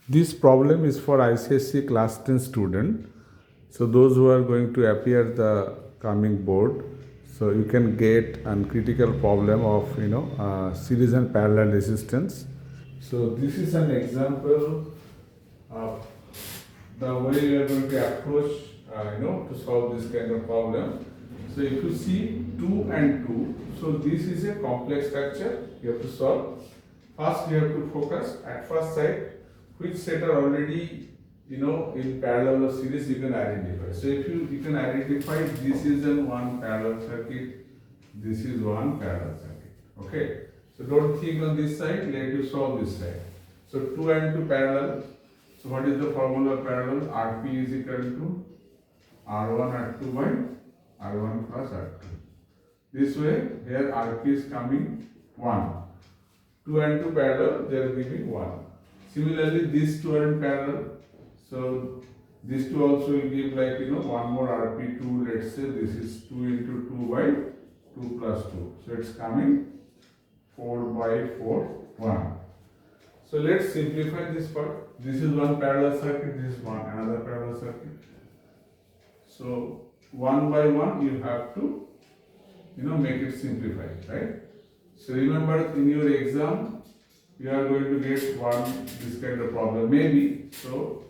This problem is for ICSE class 10 student. So those who are going to appear the coming board, so you can get a critical problem of series and parallel resistance. So this is an example of the way you are going to approach to solve this kind of problem. So if you see 2 and 2, so this is a complex structure you have to solve. First you have to focus at first sight which set are already in parallel or series you can identify. So if you can identify this is one parallel circuit, this is one parallel circuit. Okay. So don't think on this side, let you solve this side. So 2 and 2 parallel. So what is the formula of parallel? Rp is equal to R1 R2 by R1 plus R2. This way here Rp is coming 1. 2 and 2 parallel, they are giving 1. Similarly, these two are in parallel. So these two also will give one more Rp2. Let's say this is 2 into 2 by 2 plus 2. So it's coming 4 by 4, 1. So let's simplify this part. This is one parallel circuit, this is another parallel circuit. So one by one you have to make it simplified, right? So remember in your exam you are going to get this kind of problem maybe. So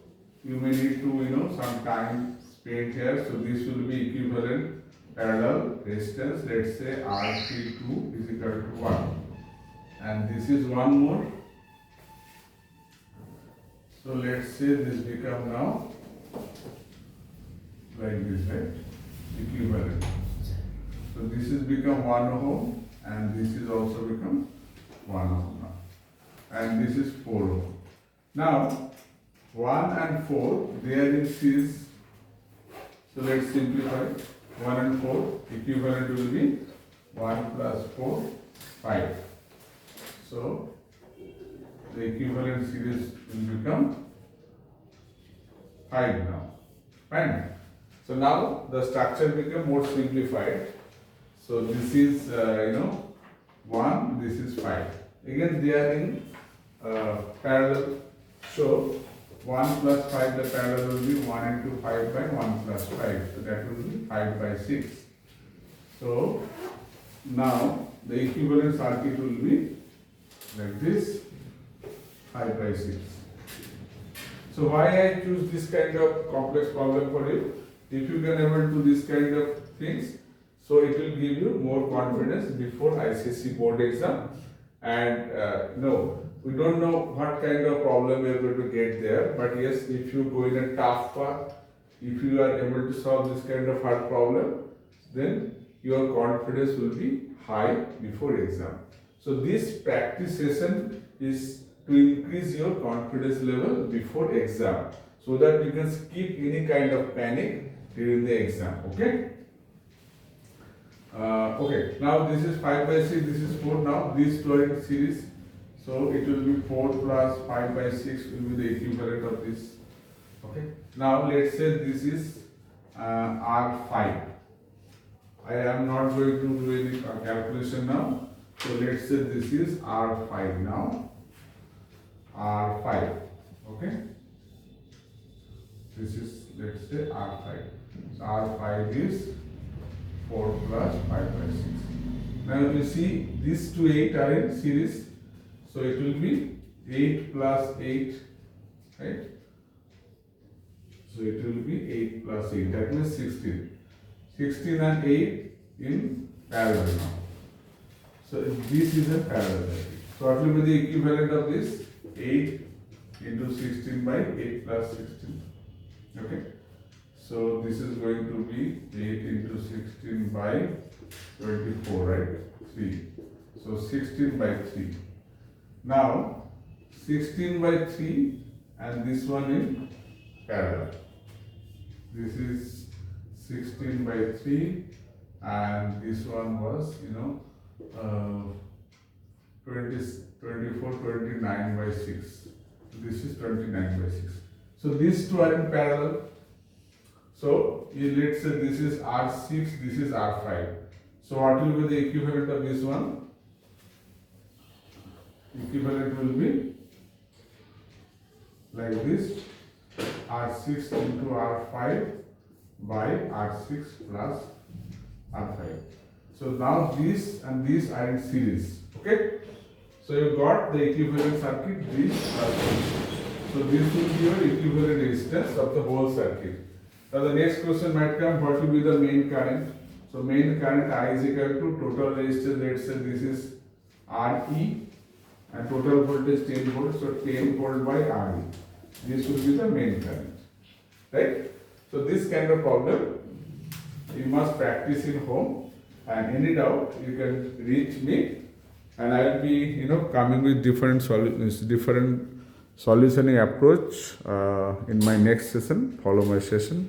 you may need to some time spent here. So this will be equivalent parallel resistance. Let's say Rp2 is equal to 1. And this is one more. So let's say this become now like this, right? Equivalent. So this is become 1 ohm and this is also become 1 ohm now. And this is 4 ohm. Now 1 and 4 they are in series. So let's simplify. 1 and 4 equivalent will be 1 plus 4, 5. So the equivalent series will become 5 now. Fine. So now the structure become more simplified. So this is 1, this is 5. Again they are in parallel. So 1 plus 5, the parallel will be 1 into 5 by 1 plus 5. So that will be 5 by 6. So now the equivalent circuit will be like this, 5 by 6. So why I choose this kind of complex problem for you? If you can able to do this kind of things, so it will give you more confidence before ICSE board exam. And no, we don't know what kind of problem we are going to get there. But yes, if you go in a tough path, if you are able to solve this kind of hard problem, then your confidence will be high before exam. So this practice session is to increase your confidence level before exam, so that you can skip any kind of panic during the exam. Okay. Okay. Now this is 5 by 6. This is 4. Now these two are in series. So it will be 4 plus 5 by 6 will be the equivalent of this. Okay. Now let's say this is R5. I am not going to do any calculation now. So let's say this is R5 now. R5. Okay. This is, let's say, R5. So R5 is 4 plus 5 by 6. Now you see these two 8 are in series. So it will be 8 plus 8, right? So it will be 8 plus 8, that means 16. 16 and 8 in parallel now. So this is a parallel circuit. So what will be the equivalent of this? 8 into 16 by 8 plus 16. Okay. So this is going to be 8 into 16 by 24, right? 3. So 16 by 3. Now 16 by 3 and this one in parallel. This is 16 by 3 and this one was 24, 29 by 6. This is 29 by 6. So these two are in parallel. So let's say this is R6, this is R5. So what will be the equivalent of this one? Equivalent will be like this, R6 into R5 by R6 plus R5. So now these and these are in series. Okay. So you got the equivalent circuit, this plus this. So this will be your equivalent resistance of the whole circuit. Now the next question might come, what will be the main current? So main current I is equal to total resistance, let's say this is RE and total voltage 10 volts, so 10 volt by RE. This will be the main current. Right? So this kind of problem you must practice in home, and any doubt you can reach me, and I will be coming with different solutioning approach in my next session. Follow my session.